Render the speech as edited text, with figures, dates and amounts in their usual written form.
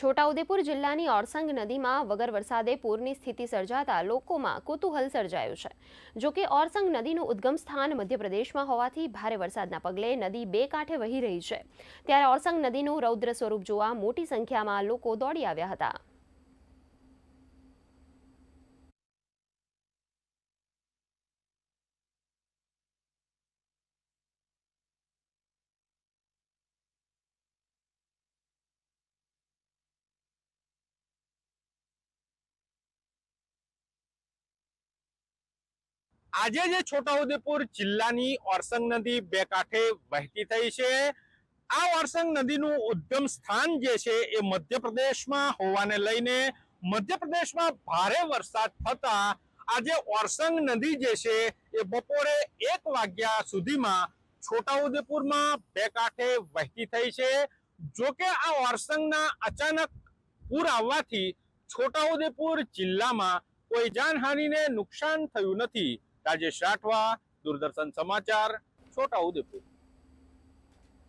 છોટાઉદેપુર જિલ્લાની ઓરસંગ નદીમાં વગર વરસાદે પૂરની સ્થિતિ સર્જાતા લોકોમાં કુતૂહલ સર્જાયું છે। જો કે ઓરસંગ નદીનું ઉદ્ગમ સ્થાન મધ્યપ્રદેશમાં હોવાથી ભારે વરસાદના પગલે નદી બે કાંઠે વહી રહી છે, ત્યારે ઓરસંગ નદીનું રૌદ્ર સ્વરૂપ જોવા મોટી સંખ્યામાં લોકો દોડી આવ્યા હતા। આજે જે છોટાઉદેપુર જિલ્લાની ઓરસંગ નદી બે કાંઠે વહેતી થઈ છે। આ ઓરસંગ નદીનું ઉદ્ગમ સ્થાન જે છે એ મધ્યપ્રદેશમાં હોવાને લઈને મધ્યપ્રદેશમાં ભારે વરસાદ થતા આજે ઓરસંગ નદી જે છે એ બપોરે 1 વાગ્યા સુધીમાં છોટાઉદેપુરમાં બે કાંઠે વહેતી થઈ છે। જો કે આ ઓરસંગના અચાનક પૂર આવવાથી છોટાઉદેપુર જિલ્લામાં કોઈ જાનહાનિને નુકસાન થયું નથી। રાજેશ રાઠવા, દૂરદર્શન સમાચાર, છોટાઉદેપુર।